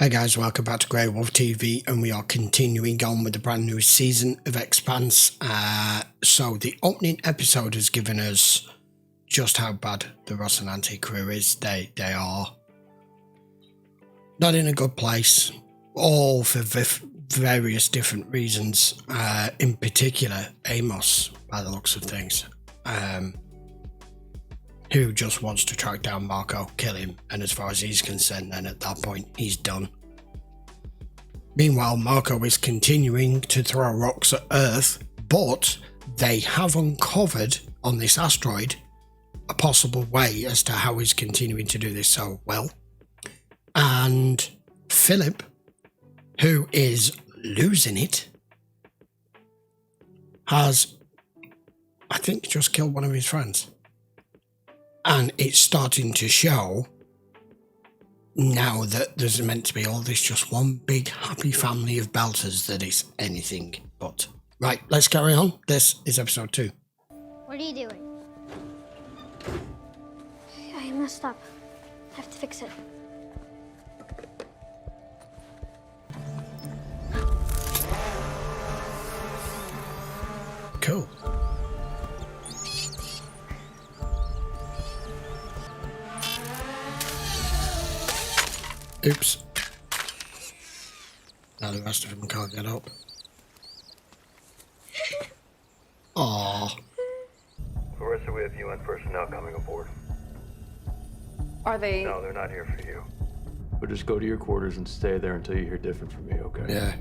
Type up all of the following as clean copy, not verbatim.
Hey guys, welcome back to GreyWolf TV, and we are continuing on with the brand new season of Expanse. So the opening episode has given us just how bad the Rocinante crew is. They are not in a good place, all for various different reasons. In particular, Amos, by the looks of things, who just wants to track down Marco, kill him, and as far as he's concerned, then at that point, he's done. Meanwhile, Marco is continuing to throw rocks at Earth, but they have uncovered on this asteroid a possible way as to how he's continuing to do this so well. And Filip, who is losing it, has, I think, just killed one of his friends. And it's starting to show now that there's meant to be all this just one big happy family of belters that is anything but. Right, let's carry on. This is episode 2. What are you doing? I messed up. I have to fix it. Cool. Oops. Now the rest of them can't get up. Aww. Clarissa, we have UN personnel coming aboard. Are they? No, they're not here for you. But just go to your quarters and stay there until you hear different from me, okay? Yeah.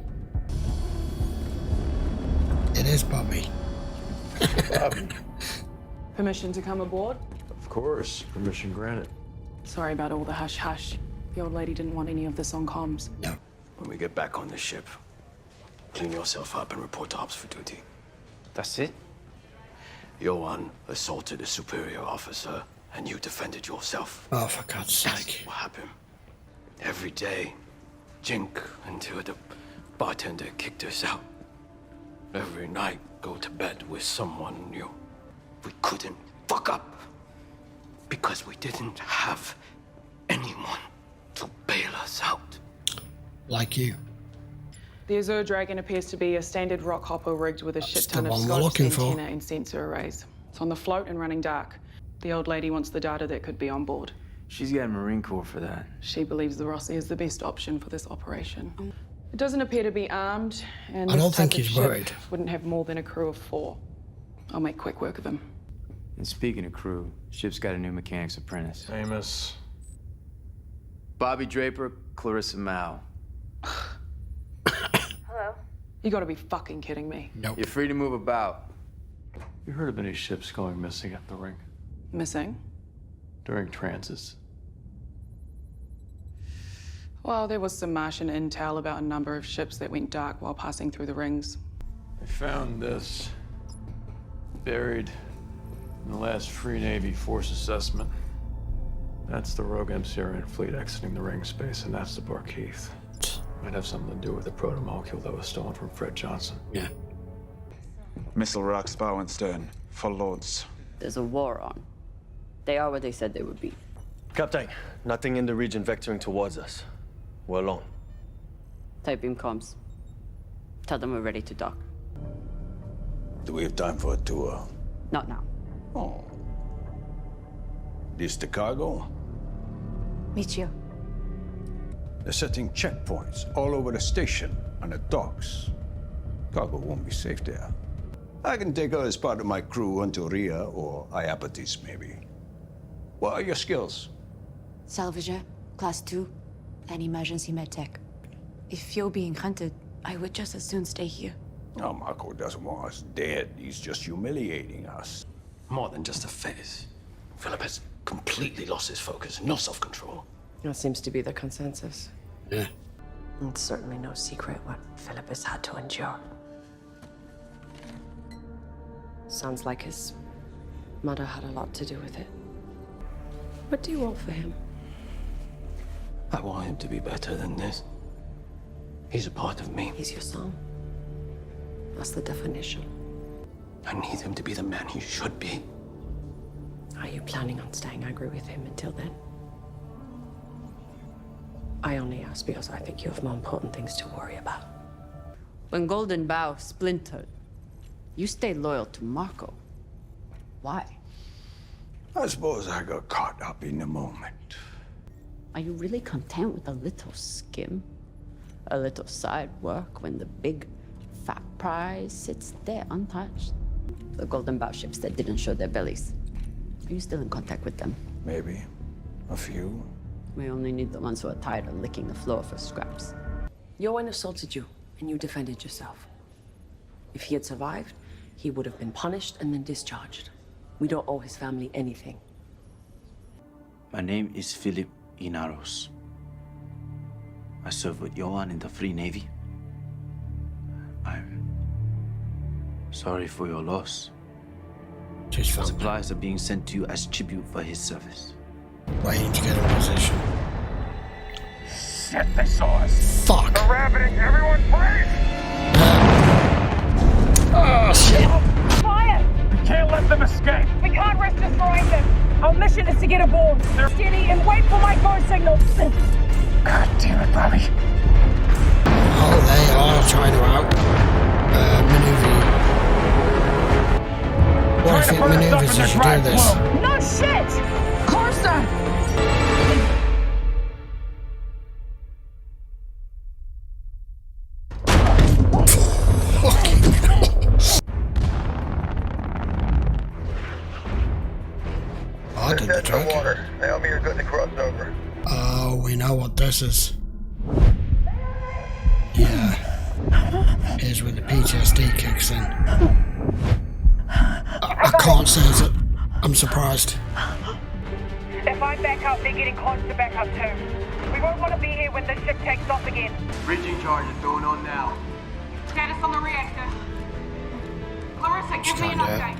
It is Bobby. Bobby. Permission to come aboard? Of course. Permission granted. Sorry about all the hush-hush. The old lady didn't want any of this on comms. No. When we get back on the ship, clean yourself up and report to ops for duty. That's it? Johan assaulted a superior officer, and you defended yourself. Oh, for God's sake. That's what happened. Every day, drink until the bartender kicked us out. Every night, go to bed with someone new. We couldn't fuck up because we didn't have anyone to bail us out. Like you. The Azure Dragon appears to be a standard rock hopper rigged with a shit ton of one we're scopes, looking for. antenna, and sensor arrays. It's on the float and running dark. The old lady wants the data that could be on board. She's got Marine Corps for that. She believes the Rossi is the best option for this operation. It doesn't appear to be armed, and I this don't think type of he's ship worried. wouldn't have more than a crew of 4. I'll make quick work of him. And speaking of crew, ship's got a new mechanic's apprentice. Amos. Bobby Draper, Clarissa Mao. Hello? You gotta be fucking kidding me. Nope. You're free to move about. You heard of any ships going missing at the ring Missing? during transits? Well, there was some Martian intel about a number of ships that went dark while passing through the rings. I found this buried in the last Free Navy force assessment. That's the rogue Avasarala fleet exiting the ring space, and that's the Barkeith. Might have something to do with the proto-molecule that was stolen from Fred Johnson. Yeah. Missile racks bow and stern, full loads. There's a war on. They are what they said they would be. Captain, nothing in the region vectoring towards us. We're alone. Type beam comms. Tell them we're ready to dock. Do we have time for a tour? Not now. Oh. This the cargo? Michio. They're setting checkpoints all over the station and the docks. Cargo won't be safe there. I can take her as part of my crew until Ria or Iapetus, maybe. What are your skills? Salvager, class 2, and emergency medtech. If you're being hunted, I would just as soon stay here. No, Marco doesn't want us dead. He's just humiliating us. More than just a face. Filip has completely lost his focus, no self-control. That seems to be the consensus. Yeah. It's certainly no secret what Filip has had to endure. Sounds like his mother had a lot to do with it. What do you want for him? I want him to be better than this. He's a part of me. He's your son. That's the definition. I need him to be the man he should be. Are you planning on staying angry with him until then? I only ask because I think you have more important things to worry about. When Golden Bough splintered, you stayed loyal to Marco. Why? I suppose I got caught up in the moment. Are you really content with a little skim? A little side work when the big, fat prize sits there untouched? The Golden Bough ships that didn't show their bellies. Are you still in contact with them? Maybe. A few. We only need the ones who are tired of licking the floor for scraps. Yowen assaulted you, and you defended yourself. If he had survived, he would have been punished and then discharged. We don't owe his family anything. My name is Filip Inaros. I serve with Yowen in the Free Navy. I'm sorry for your loss. Supplies are being sent to you as tribute for his service. Waiting to get in position. Shit, they saw us. Fuck. They're rabbiting. Everyone freeze! Oh, shit. Fire! We can't let them escape. We can't risk destroying them. Our mission is to get aboard. They're steady and wait for my go signal. God damn it, Bobby. Oh, they are trying to maneuver you. What if it maneuvers as you do this? No shit! Clarissa! I did the trick. Water. Naomi, you're good to cross over. Oh, we know what this is. Yeah. Here's where the PTSD kicks in. I can't say that I'm surprised. If I back up, they're getting close to back up too. We won't want to be here when this ship takes off again. Bridging charge is going on now. Status on the reactor. Clarissa, give me an update.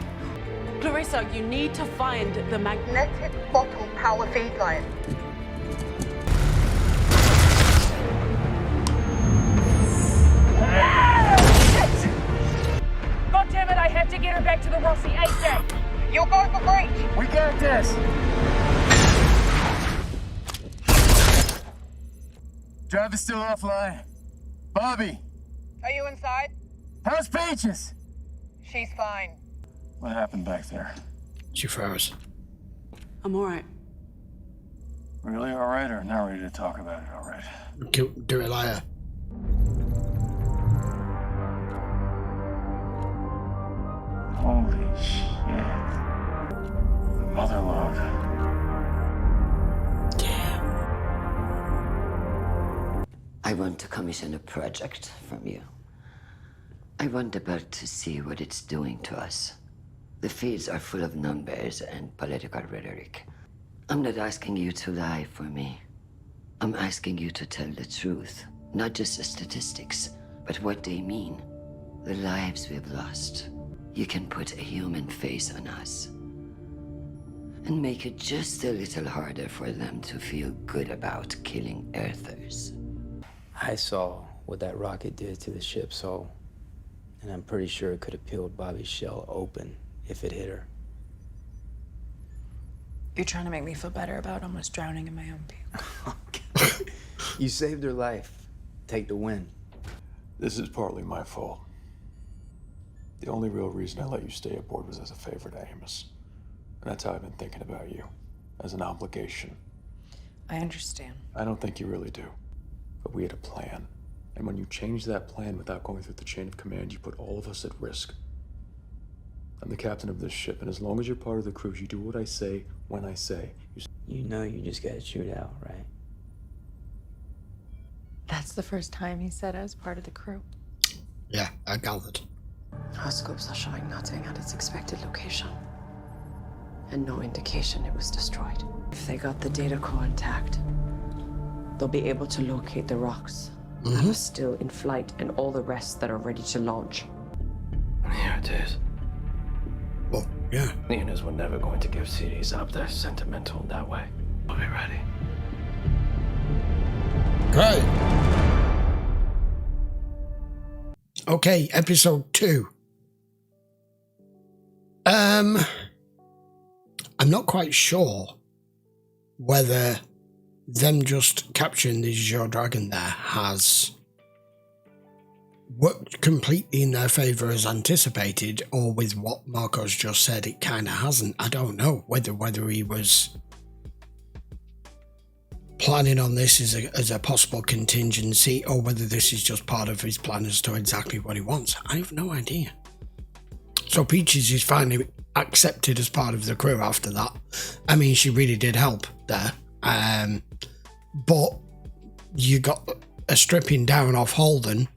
Clarissa, you need to find the Magnetic bottle power feed line. God damn it, I have to get her back to the Rossi ASAP. You'll go for breach. We got this. Driver's still offline. Bobby, Are you inside? how's Peaches? She's fine. What happened back there? She froze. I'm all right. Really all right, or not ready to talk about it all right? Do it later. Holy shit. Motherlode. Damn. I want to commission a project from you. I want the bird to see what it's doing to us. The feeds are full of numbers and political rhetoric. I'm not asking you to lie for me. I'm asking you to tell the truth. Not just the statistics, but what they mean. The lives we've lost. You can put a human face on us. And make it just a little harder for them to feel good about killing Earthers. I saw what that rocket did to the ship's hull, and I'm pretty sure it could have peeled Bobby's shell open if it hit her. You're trying to make me feel better about almost drowning in my own puke. You saved her life. Take the win. This is partly my fault. The only real reason I let you stay aboard was as a favor to Amos. And that's how I've been thinking about you, as an obligation. I understand. I don't think you really do. But we had a plan. And when you change that plan without going through the chain of command, you put all of us at risk. I'm the captain of this ship, and as long as you're part of the crew, you do what I say when I say. You know you just gotta shoot out, right? That's the first time he said I was part of the crew. Yeah, I gathered. Our scopes are showing nothing at its expected location. And no indication it was destroyed. If they got the data core intact, they'll be able to locate the rocks that are still in flight and all the rest that are ready to launch. Here it is. Oh, yeah. Ninas were never going to give cities up. They're sentimental that way. We'll be ready. Great. Okay, episode 2. I'm not quite sure whether them just capturing the Azure Dragon there has worked completely in their favour as anticipated, or with what Marco's just said, it kind of hasn't. I don't know whether he was planning on this as a possible contingency, or whether this is just part of his plan as to exactly what he wants. I have no idea. So Peaches is finally accepted as part of the crew after that. I mean, she really did help there. But you got a stripping down off Holden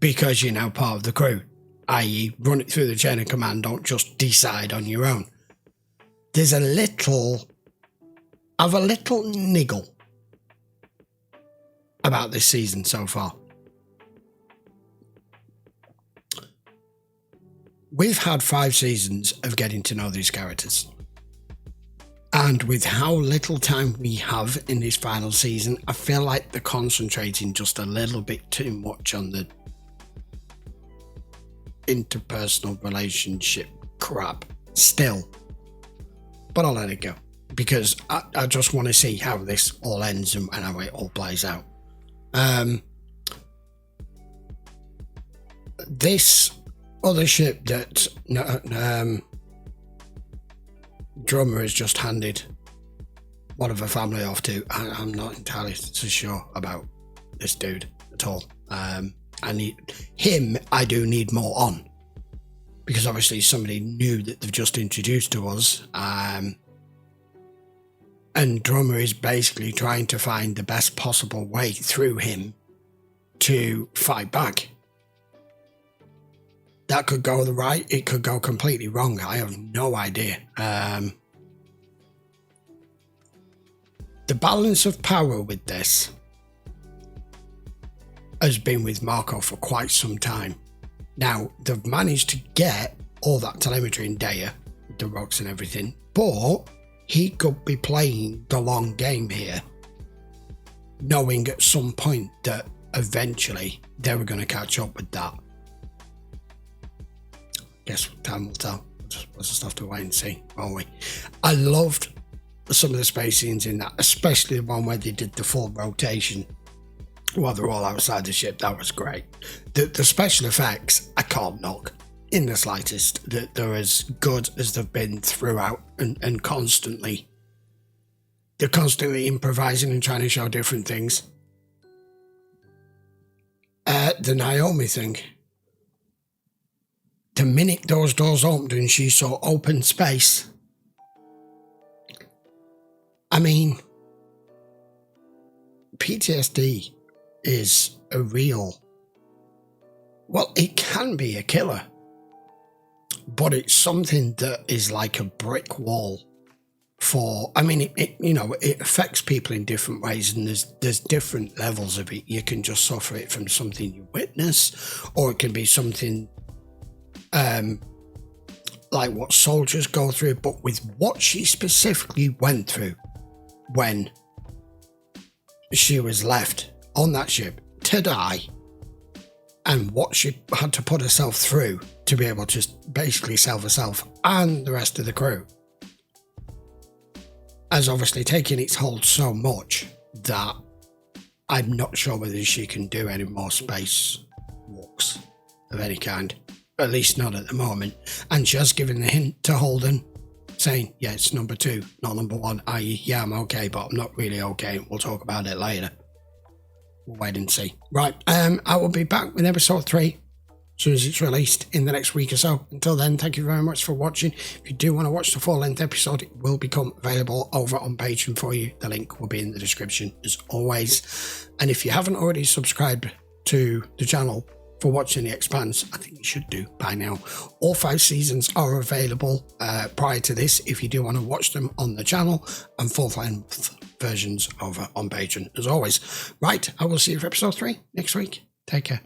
because you're now part of the crew, i.e. run it through the chain of command, don't just decide on your own. There's a little niggle about this season so far. We've had 5 seasons of getting to know these characters. And with how little time we have in this final season, I feel like they're concentrating just a little bit too much on the interpersonal relationship crap still. But I'll let it go, because I just want to see how this all ends and how it all plays out. This other ship that Drummer has just handed one of her family off to, I'm not entirely so sure about this dude at all. I do need more on, because obviously somebody new that they've just introduced to us, and Drummer is basically trying to find the best possible way through him to fight back. That could go the right, it could go completely wrong. I have no idea. The balance of power with this has been with Marco for quite some time. Now, they've managed to get all that telemetry in Daya, the rocks and everything, but he could be playing the long game here, knowing at some point that eventually they were going to catch up with that. Guess time will tell. We'll just have to wait and see, won't we? I loved some of the space scenes in that, especially the one where they did the full rotation while they're all outside the ship. That was great. The special effects, I can't knock in the slightest. They're as good as they've been throughout, and they're constantly improvising and trying to show different things. The Naomi thing. The minute those doors opened and she saw open space, I mean, PTSD is a real, well, it can be a killer, but it's something that is like a brick wall for, I mean, it affects people in different ways, and there's different levels of it. You can just suffer it from something you witness, or it can be something like what soldiers go through, but with what she specifically went through when she was left on that ship to die, and what she had to put herself through to be able to basically save herself and the rest of the crew, has obviously taken its hold so much that I'm not sure whether she can do any more space walks of any kind. At least not at the moment. And she has given the hint to Holden, saying, yeah, it's number 2, not number 1, i.e., yeah, I'm okay, but I'm not really okay. We'll talk about it later. We'll wait and see. Right, I will be back with episode 3 as soon as it's released in the next week or so. Until then, thank you very much for watching. If you do want to watch the full-length episode, it will become available over on Patreon for you. The link will be in the description as always. And if you haven't already subscribed to the channel for watching The Expanse, I think you should do by now. All 5 seasons are available prior to this if you do want to watch them on the channel, and full-length versions over on Patreon as always. Right, I will see you for episode 3 next week. Take care.